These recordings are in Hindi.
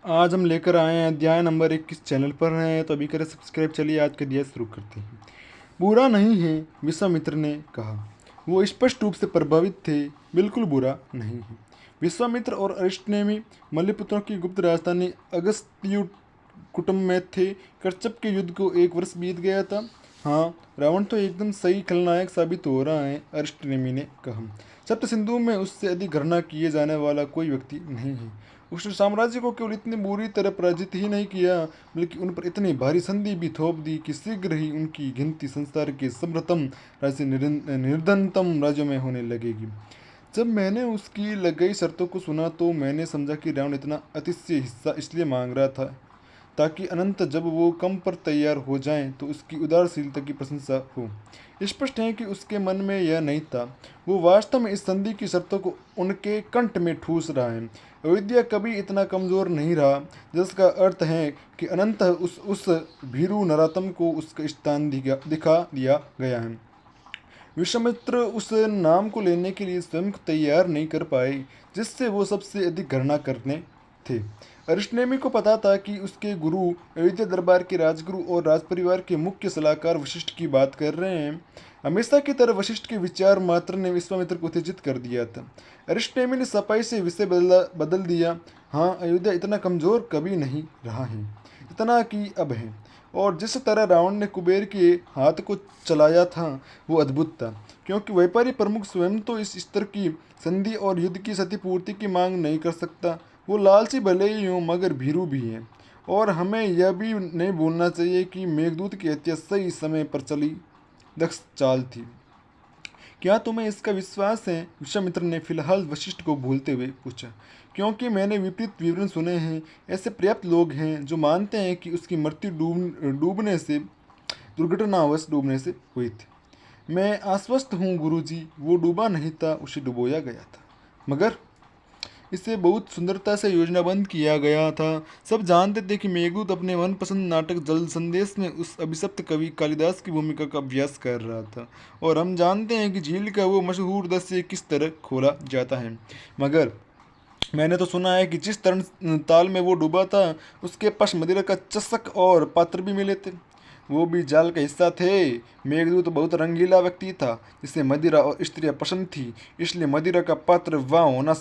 आज हम लेकर आए हैं अध्याय नंबर 21। चैनल पर हैं तो अभी करें सब्सक्राइब। चलिए आज का अध्याय शुरू करते हैं। बुरा नहीं है, विश्वामित्र ने कहा। वो स्पष्ट रूप से प्रभावित थे। बिल्कुल बुरा नहीं है। विश्वामित्र और अरिष्टनेमि मल्लपुत्रों की गुप्त राजधानी अगस्त्य कुटुंब में थे। करचप के युद्ध को 1 वर्ष बीत गया था। हाँ, रावण तो एकदम सही खलनायक साबित हो रहा है, अरिष्टनेमि ने कहा। सप्त सिंधु में उससे अधिक घृणा किए जाने वाला कोई व्यक्ति नहीं है। उसने साम्राज्य को केवल इतनी बुरी तरह पराजित ही नहीं किया, बल्कि उन पर इतनी भारी संधि भी थोप दी कि शीघ्र ही उनकी गिनती संसार के समृतम राज्य निर्धनतम राज्यों में होने लगेगी। जब मैंने उसकी लगाई शर्तों को सुना तो मैंने समझा कि रावण इतना अतिशय हिस्सा इसलिए मांग रहा था ताकि अनंत जब वो कम पर तैयार हो जाएं तो उसकी उदारशीलता की प्रशंसा हो। स्पष्ट है कि उसके मन में यह नहीं था। वो वास्तव में इस संधि की शर्तों को उनके कंठ में ठूस रहा है। अयोध्या कभी इतना कमज़ोर नहीं रहा, जिसका अर्थ है कि अनंत उस भीरू नरातम को उसका स्थान दिखा दिया गया है। विश्वामित्र उस नाम को लेने के लिए स्वयं को तैयार नहीं कर पाए जिससे वो सबसे अधिक घृणा करने थे। अरिष्टनेमि को पता था कि उसके गुरु अयोध्या दरबार के राजगुरु और राजपरिवार के मुख्य सलाहकार वशिष्ठ की बात कर रहे हैं। हमेशा की तरह वशिष्ठ के विचार मात्र ने विश्वामित्र को उत्तेजित कर दिया था। अरिष्टनेमि ने सफाई से विषय बदल दिया। हाँ, अयोध्या इतना कमज़ोर कभी नहीं रहा है इतना कि अब है। और जिस तरह रावण ने कुबेर के हाथ को चलाया था वो अद्भुत था, क्योंकि व्यापारी प्रमुख स्वयं तो इस स्तर की संधि और युद्ध की क्षतिपूर्ति की मांग नहीं कर सकता। वो लालची भले ही हों मगर भीरू भी हैं। और हमें यह भी नहीं भूलना चाहिए कि मेघदूत की हत्या सही समय पर चली दक्ष चाल थी। क्या तुम्हें इसका विश्वास है? विश्वामित्र ने फिलहाल वशिष्ठ को भूलते हुए पूछा। क्योंकि मैंने विपरीत विवरण सुने हैं। ऐसे पर्याप्त लोग हैं जो मानते हैं कि उसकी मृत्यु डूबने से दुर्घटनावश डूबने से हुई थी। मैं आश्वस्त हूँ गुरुजी, वो डूबा नहीं था, उसे डुबोया गया था। मगर इसे बहुत सुंदरता से योजनाबद्ध किया गया था। सब जानते थे कि मेघदूत अपने मनपसंद नाटक जल संदेश में उस अभिशप्त कवि कालिदास की भूमिका का अभ्यास कर रहा था। और हम जानते हैं कि झील का वो मशहूर दृश्य किस तरह खोला जाता है। मगर मैंने तो सुना है कि जिस तरण ताल में वो डूबा था उसके पास मदिरा का चषक और पात्र भी मिले थे। वो भी जाल का हिस्सा थे। मेघदूत बहुत रंगीला व्यक्ति था जिसे मदिरा और स्त्रियां पसंद थी, इसलिए मदिरा का पात्र वहाँ होना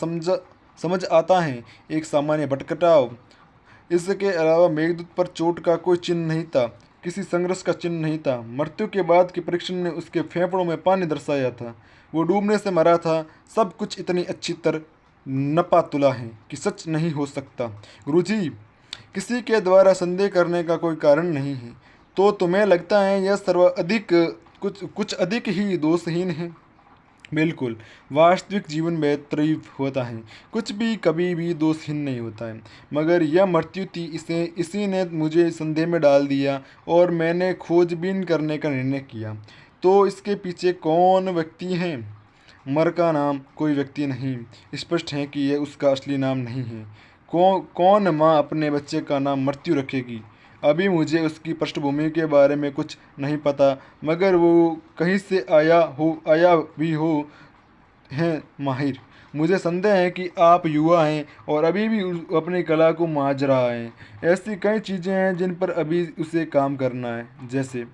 समझ आता है। एक सामान्य भटकटाव। इसके अलावा मेघदूत पर चोट का कोई चिन्ह नहीं था, किसी संघर्ष का चिन्ह नहीं था। मृत्यु के बाद के परीक्षण ने उसके फेफड़ों में पानी दर्शाया था। वो डूबने से मरा था। सब कुछ इतनी अच्छी तरह नपा तुला है कि सच नहीं हो सकता। गुरुजी, किसी के द्वारा संदेह करने का कोई कारण नहीं है। तो तुम्हें लगता है यह सर्वाधिक कुछ कुछ अधिक ही दोषहीन है? बिल्कुल। वास्तविक जीवन बेतरतीब होता है, कुछ भी कभी भी दोषहीन नहीं होता है। मगर यह मृत्यु थी, इसे इसी ने मुझे संदेह में डाल दिया और मैंने खोजबीन करने का निर्णय किया। तो इसके पीछे कौन व्यक्ति है? मर का नाम कोई व्यक्ति नहीं। स्पष्ट है कि यह उसका असली नाम नहीं है। कौन माँ अपने बच्चे का नाम मृत्यु रखेगी? अभी मुझे उसकी पृष्ठभूमि के बारे में कुछ नहीं पता, मगर वो कहीं से आया भी हो है माहिर। मुझे संदेह है कि आप युवा हैं और अभी भी अपनी कला को मांझ रहा है। ऐसी कई चीज़ें हैं जिन पर अभी उसे काम करना है। जैसे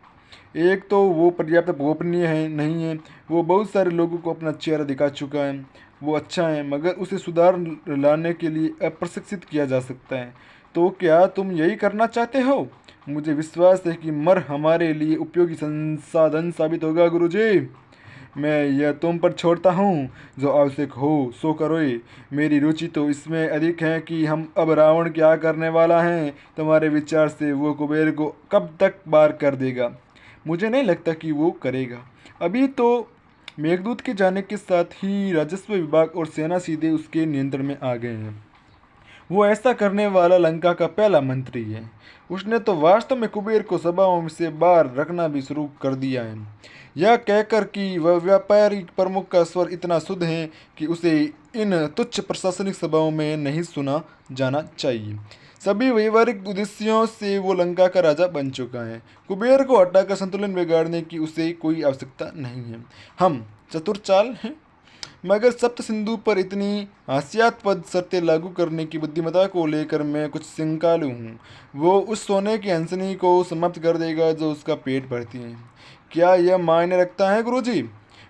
एक तो वो पर्याप्त गोपनीय है नहीं है। वो बहुत सारे लोगों को अपना चेहरा दिखा चुका है। वो अच्छा है मगर उसे सुधार लाने के लिए अप्रशिक्षित किया जा सकता है। तो क्या तुम यही करना चाहते हो? मुझे विश्वास है कि मर हमारे लिए उपयोगी संसाधन साबित होगा गुरुजी। मैं यह तुम पर छोड़ता हूँ। जो आवश्यक हो सो करोए। मेरी रुचि तो इसमें अधिक है कि हम अब रावण क्या करने वाला है। तुम्हारे विचार से वो कुबेर को कब तक पार कर देगा? मुझे नहीं लगता कि वो करेगा। अभी तो मेघदूत के जाने के साथ ही राजस्व विभाग और सेना सीधे उसके नियंत्रण में आ गए हैं। वो ऐसा करने वाला लंका का पहला मंत्री है। उसने तो वास्तव में कुबेर को सभाओं से बाहर रखना भी शुरू कर दिया है। यह कहकर कि वह व्यापारी प्रमुख का स्वर इतना शुद्ध है कि उसे इन तुच्छ प्रशासनिक सभाओं में नहीं सुना जाना चाहिए। सभी व्यवहारिक उद्देश्यों से वो लंका का राजा बन चुका है। कुबेर को हटाकर संतुलन बिगाड़ने की उसे कोई आवश्यकता नहीं है। हम चतुर चाल हैं। मगर सप्त सिंधु पर इतनी हास्यास्पद शर्तें लागू करने की बुद्धिमत्ता को लेकर मैं कुछ शंकालु हूँ। वो उस सोने की हंसनी को समाप्त कर देगा जो उसका पेट भरती है। क्या यह मायने रखता है गुरुजी?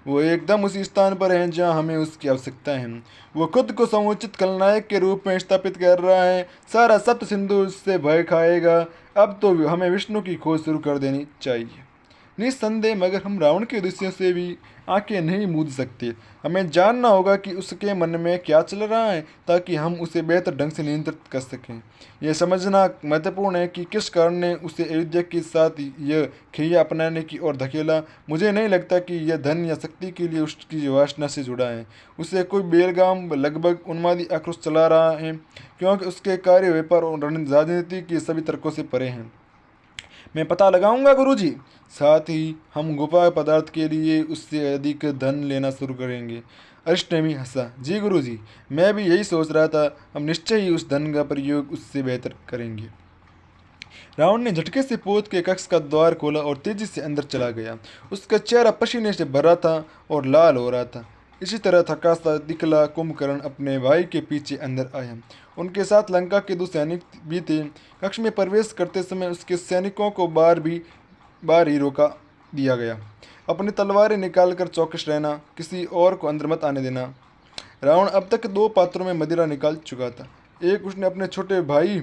वो एकदम उसी स्थान पर है जहाँ हमें उसकी आवश्यकता है। वो खुद को समुचित खलनायक के रूप में स्थापित कर रहा है। सारा सप्त सिंधु उससे भय खाएगा। अब तो हमें विष्णु की खोज शुरू कर देनी चाहिए। निस्संदेह, मगर हम रावण के उद्देश्यों से भी आंखें नहीं मूंद सकते। हमें जानना होगा कि उसके मन में क्या चल रहा है, ताकि हम उसे बेहतर ढंग से नियंत्रित कर सकें। यह समझना महत्वपूर्ण है कि किस कारण ने उसे अयोध्या के साथ यह खैया अपनाने की ओर धकेला। मुझे नहीं लगता कि यह धन या शक्ति के लिए उसकी वासना से जुड़ा है। उसे कोई बेलगाम लगभग उन्मादी आक्रोश चला रहा है, क्योंकि उसके कार्य, व्यापार और राजनीति के सभी तर्कों से परे हैं। मैं पता लगाऊंगा गुरुजी। साथ ही हम गुफा पदार्थ के लिए उससे अधिक धन लेना शुरू करेंगे। अरिष्टनेमी हंसा। जी गुरुजी, मैं भी यही सोच रहा था। हम निश्चय ही उस धन का प्रयोग उससे बेहतर करेंगे। रावण ने झटके से पोत के कक्ष का द्वार खोला और तेजी से अंदर चला गया। उसका चेहरा पसीने से भरा था और लाल हो रहा था। इसी तरह थका सा दिखला कुंभकर्ण अपने भाई के पीछे अंदर आया। उनके साथ लंका के 2 सैनिक भी थे। कक्ष में प्रवेश करते समय उसके सैनिकों को बार ही रोका दिया गया। अपनी तलवारें निकालकर चौकस रहना, किसी और को अंदर मत आने देना। रावण अब तक 2 पात्रों में मदिरा निकाल चुका था। एक उसने अपने छोटे भाई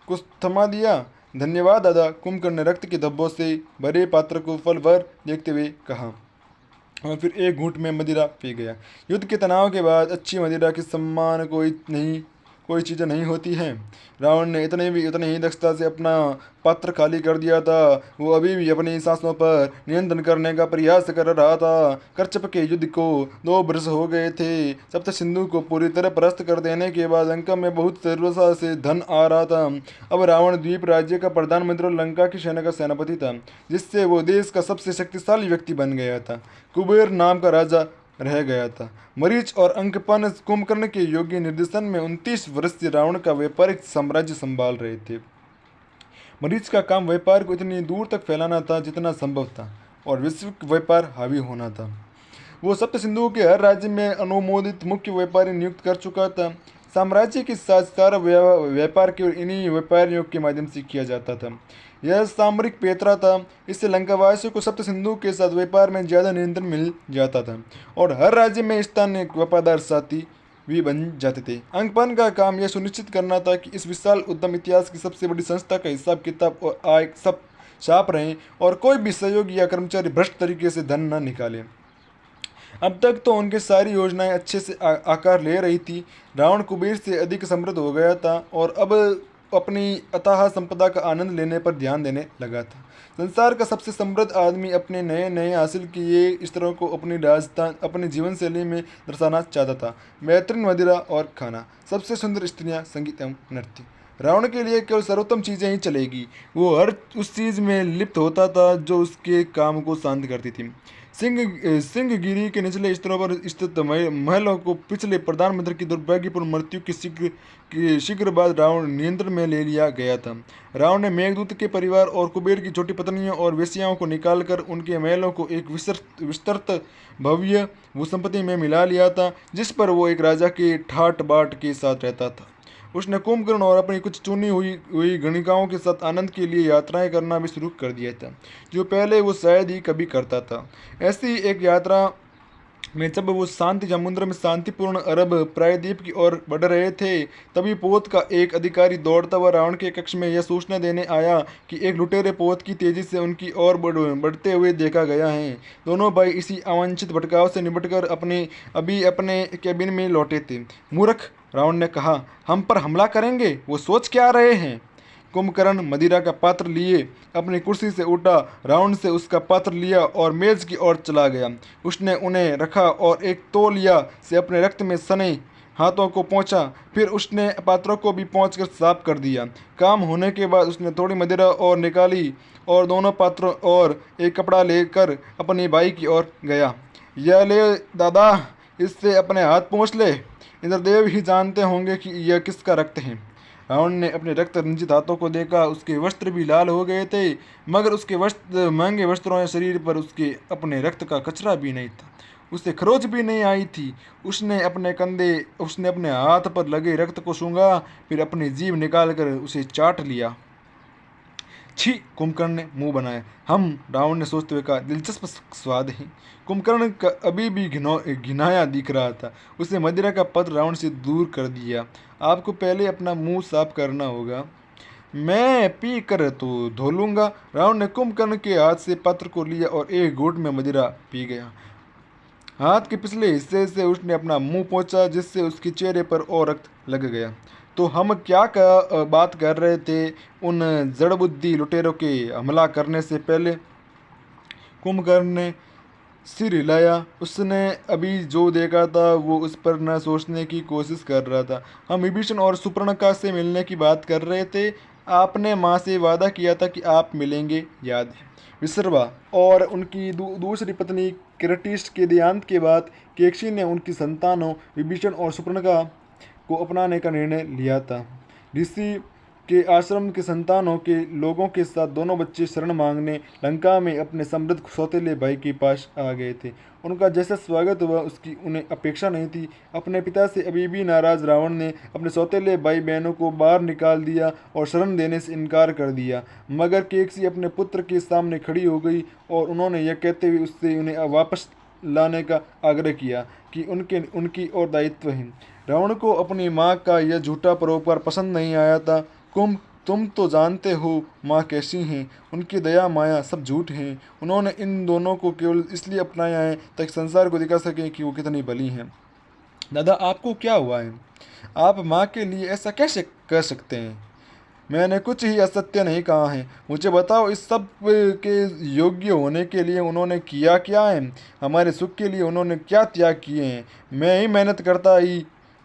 को थमा दिया। धन्यवाद दादा, कुंभकर्ण ने रक्त के धब्बों से भरे पात्र को फल भर देखते हुए कहा, और फिर एक घूंट में मदिरा पी गया। युद्ध के तनाव के बाद अच्छी मदिरा के सम्मान कोई चीज़ नहीं होती है। रावण ने उतने ही दक्षता से अपना पात्र खाली कर दिया था। वो अभी भी अपनी सांसों पर नियंत्रण करने का प्रयास कर रहा था। करचप के युद्ध को 2 वर्ष हो गए थे। सप्त सिंधु को पूरी तरह परास्त कर देने के बाद लंका में बहुत सर्वसा से धन आ रहा था। अब रावण द्वीप राज्य का प्रधानमंत्री और लंका की सेना का सेनापति था, जिससे वो देश का सबसे शक्तिशाली व्यक्ति बन गया था। कुबेर नाम का राजा रह गया था। मरीच और अंकपन कुंभकर्ण के योग्य निर्देशन में 29 वर्ष से रावण का व्यापारिक साम्राज्य संभाल रहे थे। मरीच का काम व्यापार को इतनी दूर तक फैलाना था जितना संभव था, और वैश्विक व्यापार हावी होना था। वो सप्त सिंधु के हर राज्य में अनुमोदित मुख्य व्यापारी नियुक्त कर चुका था। साम्राज्य के साथ सारा व्यापार केवल इन्हीं व्यापारियों के माध्यम से किया जाता था। यह सामरिक पेतरा था। इससे लंकावासियों को सप्त सिंधु के साथ व्यापार में ज़्यादा नियंत्रण मिल जाता था, और हर राज्य में स्थानीय वफादार साथी भी बन जाते थे। अंकपन का काम यह सुनिश्चित करना था कि इस विशाल उद्यम इतिहास की सबसे बड़ी संस्था का हिसाब किताब और आय सब साफ रहें, और कोई भी सहयोगी या कर्मचारी भ्रष्ट तरीके से धन न निकाले। अब तक तो उनकी सारी योजनाएं अच्छे से आकार ले रही थी। रावण कुबेर से अधिक समृद्ध हो गया था और अब अपनी अथाह संपदा का आनंद लेने पर ध्यान देने लगा था। संसार का सबसे समृद्ध आदमी अपने नए नए हासिल किए स्तरों को अपनी जीवन शैली में दर्शाना चाहता था। बेहतरीन मदिरा और खाना, सबसे सुंदर स्त्रियां, संगीत एवं नृत्य। रावण के लिए केवल सर्वोत्तम चीज़ें ही चलेगी। वो हर उस चीज़ में लिप्त होता था जो उसके काम को शांत करती थी। सिंहगिरी के निचले स्तरों पर स्थित महलों को पिछले प्रधानमंत्री की दुर्भाग्यपूर्ण मृत्यु के शीघ्र बाद रावण नियंत्रण में ले लिया गया था। रावण ने मेघदूत के परिवार और कुबेर की छोटी पत्नियों और वेश्याओं को निकालकर उनके महलों को एक विस्तृत भव्य भूसंपत्ति में मिला लिया था, जिस पर वो एक राजा के ठाट बाट के साथ रहता था। उसने कुंभकर्ण और अपनी कुछ चुनी हुई गणिकाओं के साथ आनंद के लिए यात्राएं करना भी शुरू कर दिया था, जो पहले वो शायद ही कभी करता था। ऐसी एक यात्रा में जब वो शांति समुद्र में शांतिपूर्ण अरब प्रायद्वीप की ओर बढ़ रहे थे, तभी पोत का एक अधिकारी दौड़ता हुआ रावण के कक्ष में यह सूचना देने आया कि एक लुटेरे पोत की तेजी से उनकी ओर बढ़ते हुए देखा गया है। दोनों भाई इसी अवांछित भटकाव से निपटकर अभी अपने केबिन में लौटे थे। मूर्ख, रावण ने कहा, हम पर हमला करेंगे? वो सोच क्या रहे हैं? कुंभकर्ण मदिरा का पात्र लिए अपनी कुर्सी से उठा। रावण से उसका पात्र लिया और मेज की ओर चला गया। उसने उन्हें रखा और एक तौलिया से अपने रक्त में सने हाथों को पोंछा। फिर उसने पात्रों को भी पोंछकर साफ कर दिया। काम होने के बाद उसने थोड़ी मदिरा और निकाली और दोनों पात्रों और एक कपड़ा लेकर अपने भाई की ओर गया। यह ले दादा, इससे अपने हाथ पोंछ ले। इंद्रदेव ही जानते होंगे कि यह किसका रक्त है। रावण ने अपने रक्त रंजित हाथों को देखा। उसके वस्त्र भी लाल हो गए थे, मगर उसके महंगे वस्त्रों या शरीर पर उसके अपने रक्त का कचरा भी नहीं था। उसे खरोच भी नहीं आई थी। उसने अपने हाथ पर लगे रक्त को सूंघा, फिर अपनी जीभ निकालकर उसे चाट लिया। छी! कुंभकर्ण ने मुंह बनाया। रावण ने सोचते हुए कहा, दिलचस्प स्वाद है। कुंभकर्ण का अभी भी घिनाया दिख रहा था। उसने मदिरा का पत्र रावण से दूर कर दिया। आपको पहले अपना मुंह साफ करना होगा। मैं पी कर तो धो लूंगा। रावण ने कुंभकर्ण के हाथ से पत्र को लिया और एक घूंट में मदिरा पी गया। हाथ के पिछले हिस्से से उसने अपना मुंह पोंछा, जिससे उसके चेहरे पर और रक्त लग गया। तो हम बात कर रहे थे, उन जड़बुद्धि लुटेरों के हमला करने से पहले। कुंभकर्ण ने सिर हिलाया। उसने अभी जो देखा था वो उस पर न सोचने की कोशिश कर रहा था। हम विभीषण और सुपर्णखा से मिलने की बात कर रहे थे। आपने माँ से वादा किया था कि आप मिलेंगे, याद है? विसर्वा और उनकी दूसरी पत्नी किरटिश के देहांत के बाद केकसी ने उनकी संतानों विभीषण और सुपर्णखा को अपनाने का निर्णय लिया था। ऋषि के आश्रम के संतानों के लोगों के साथ दोनों बच्चे शरण मांगने लंका में अपने समृद्ध सौतेले भाई के पास आ गए थे। उनका जैसा स्वागत हुआ उसकी उन्हें अपेक्षा नहीं थी। अपने पिता से अभी भी नाराज रावण ने अपने सौतेले भाई बहनों को बाहर निकाल दिया और शरण देने से इनकार कर दिया। मगर केकसी अपने पुत्र के सामने खड़ी हो गई और उन्होंने यह कहते हुए उससे उन्हें वापस लाने का आग्रह किया कि उनकी और दायित्व है। रावण को अपनी माँ का यह झूठा परोपकार पसंद नहीं आया था। तुम तो जानते हो माँ कैसी हैं। उनकी दया माया सब झूठ हैं। उन्होंने इन दोनों को केवल इसलिए अपनाया है ताकि संसार को दिखा सकें कि वो कितनी भली हैं। दादा, आपको क्या हुआ है? आप माँ के लिए ऐसा कैसे कर सकते हैं? मैंने कुछ ही असत्य नहीं कहा है। मुझे बताओ, इस सब के योग्य होने के लिए उन्होंने किया क्या है? हमारे सुख के लिए उन्होंने क्या त्याग किए हैं? मैं ही मेहनत करता ही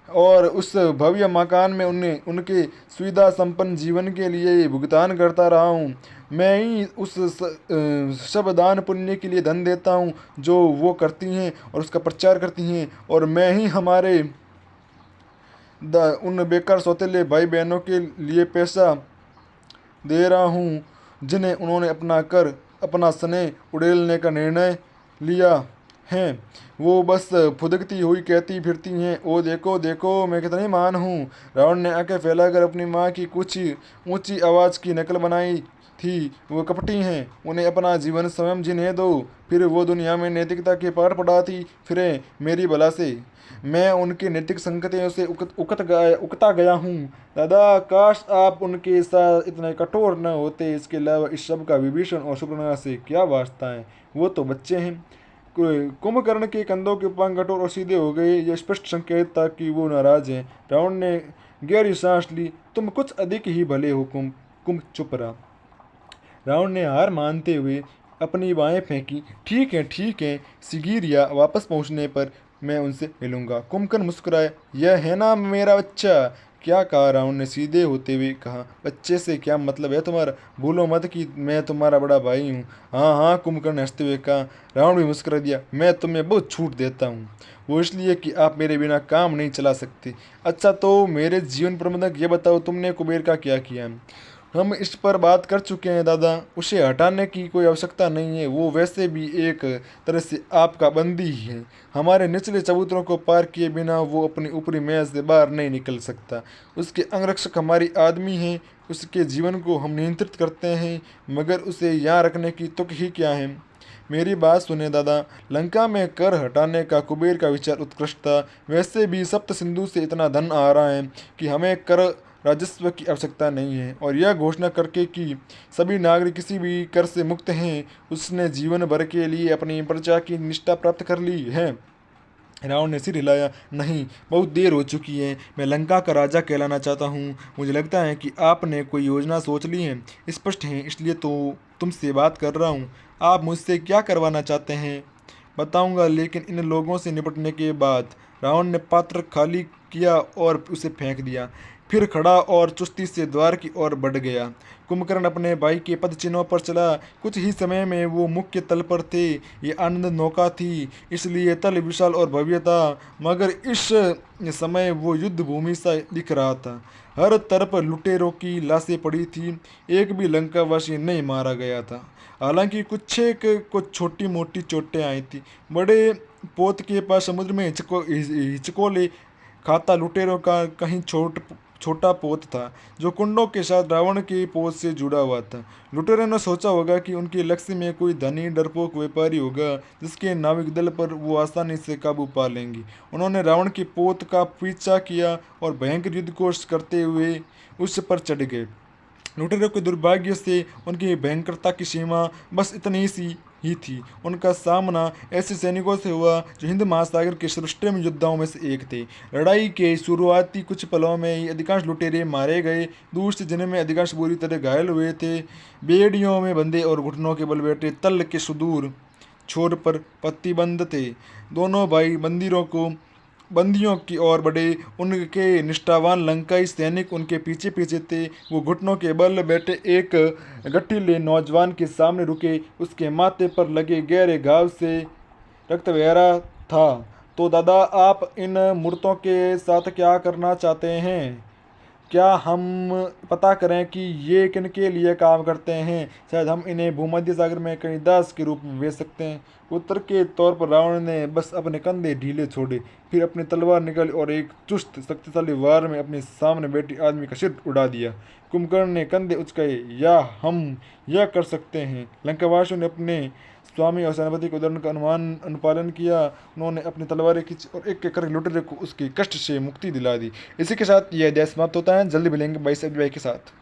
और उस भव्य मकान में उनके सुविधा संपन्न जीवन के लिए भुगतान करता रहा हूँ। मैं ही उस सब दान पुण्य के लिए धन देता हूँ जो वो करती हैं और उसका प्रचार करती हैं, और मैं ही उन बेकार सौतेले भाई बहनों के लिए पैसा दे रहा हूँ जिन्हें उन्होंने अपना स्नेह उड़ेलने का निर्णय लिया है। वो बस फुदकती हुई कहती फिरती हैं, ओ देखो देखो मैं कितनी महान हूँ। रावण ने आंखें फैलाकर अपनी माँ की कुछ ऊंची आवाज़ की नकल बनाई थी। वो कपटी हैं, उन्हें अपना जीवन स्वयं जीने दो, फिर वो दुनिया में नैतिकता के पाठ पढ़ाती फिरें मेरी भला से। मैं उनके नैतिक संगतियों से उकता गया हूँ। दादा, काश आप उनके साथ इतने कठोर न होते। इसके अलावा इस सब का विभीषण और सुपर्णखा से क्या वास्ता है? वो तो बच्चे हैं। कुंभकर्ण के कंधों के उपांग कठोर और सीधे हो गए। यह स्पष्ट संकेत था कि वो नाराज हैं। रावण ने गहरी सांस ली। तुम कुछ अधिक ही भले हो कुंभ चुप रहा। रावण ने हार मानते हुए अपनी बाहें फेंकी। ठीक है, सिगिरिया वापस पहुंचने पर मैं उनसे मिलूंगा। कुंभकर्ण मुस्कुराया। यह है ना मेरा बच्चा? क्या कहा? रावण ने सीधे होते हुए कहा। बच्चे से क्या मतलब है तुम्हारा? भूलो मत कि मैं तुम्हारा बड़ा भाई हूँ। हाँ हाँ, कुंभकर्ण ने हंसते हुए कहा। रावण भी मुस्कुरा दिया। मैं तुम्हें बहुत छूट देता हूँ, वो इसलिए कि आप मेरे बिना काम नहीं चला सकते। अच्छा, तो मेरे जीवन प्रबंधक, ये बताओ तुमने कुबेर का क्या किया? हम इस पर बात कर चुके हैं दादा। उसे हटाने की कोई आवश्यकता नहीं है। वो वैसे भी एक तरह से आपका बंदी ही है। हमारे निचले चबूतरों को पार किए बिना वो अपनी ऊपरी मैज से बाहर नहीं निकल सकता। उसके अंगरक्षक हमारी आदमी हैं। उसके जीवन को हम नियंत्रित करते हैं, मगर उसे यहाँ रखने की तुक ही क्या है? मेरी बात सुने दादा, लंका में कर हटाने का कुबेर का विचार उत्कृष्ट था। वैसे भी सप्त सिंधु से इतना धन आ रहा है कि हमें कर राजस्व की आवश्यकता नहीं है। और यह घोषणा करके कि सभी नागरिक किसी भी कर से मुक्त हैं, उसने जीवन भर के लिए अपनी प्रजा की निष्ठा प्राप्त कर ली है। रावण ने सिर हिलाया। नहीं, बहुत देर हो चुकी है। मैं लंका का राजा कहलाना चाहता हूँ। मुझे लगता है कि आपने कोई योजना सोच ली है। स्पष्ट है, इसलिए तो तुमसे बात कर रहा हूँ। आप मुझसे क्या करवाना चाहते हैं? बताऊंगा, लेकिन इन लोगों से निपटने के बाद। रावण ने पात्र खाली किया और उसे फेंक दिया, फिर खड़ा और चुस्ती से द्वार की ओर बढ़ गया। कुंभकर्ण अपने भाई के पद चिन्हों पर चला। कुछ ही समय में वो मुख्य तल पर थे। ये आनंद नौका थी, इसलिए तल विशाल और भव्य था, मगर इस समय वो युद्ध भूमि सा दिख रहा था। हर तरफ लुटेरों की लाशें पड़ी थी, एक भी लंकावासी नहीं मारा गया था। हालांकि कुछ एक को छोटी मोटी चोटें आई थी। बड़े पोत के पास समुद्र में हिचकोले खाता लुटेरों का कहीं छोटा पोत था, जो कुंडों के साथ रावण की पोत से जुड़ा हुआ था। लुटेरों ने सोचा होगा कि उनके लक्ष्य में कोई धनी डरपोक व्यापारी होगा, जिसके नाविक दल पर वो आसानी से काबू पा लेंगे। उन्होंने रावण की पोत का पीछा किया और भयंकर युद्ध को करते हुए उस पर चढ़ गए। लुटेरों के दुर्भाग्य से उनकी भयंकरता की सीमा बस इतनी सी ही थी। उनका सामना ऐसे सैनिकों से हुआ जो हिंद महासागर के सर्वश्रेष्ठ योद्धाओं में से एक थे। लड़ाई के शुरुआती कुछ पलों में ही अधिकांश लुटेरे मारे गए, दूसरे जिनमें अधिकांश बुरी तरह घायल हुए थे। बेड़ियों में बंधे और घुटनों के बल बैठे तल के सुदूर छोर पर प्रतिबंध थे। दोनों भाई बंदियों की ओर बढ़े। उनके निष्ठावान लंकाई सैनिक उनके पीछे पीछे थे। वो घुटनों के बल बैठे एक गठीले नौजवान के सामने रुके। उसके माथे पर लगे गहरे घाव से रक्त बह रहा था। तो दादा, आप इन मूर्तों के साथ क्या करना चाहते हैं? क्या हम पता करें कि ये किनके लिए काम करते हैं? शायद हम इन्हें भूमध्य सागर में कहीं दास के रूप में बेच सकते हैं। उत्तर के तौर पर रावण ने बस अपने कंधे ढीले छोड़े, फिर अपनी तलवार निकाली और एक चुस्त शक्तिशाली वार में अपने सामने बैठे आदमी का सिर उड़ा दिया। कुंभकर्ण ने कंधे उचकाए, या हम यह कर सकते हैं। लंकावासियों ने अपने स्वामी और सेनापति के उदाहरण का अनुपालन किया। उन्होंने अपनी तलवारें खींची और एक एक करके लुटेरे को उसके कष्ट से मुक्ति दिला दी। इसी के साथ यह अध्याय समाप्त होता है। जल्दी मिलेंगे 22 अध्याय के साथ।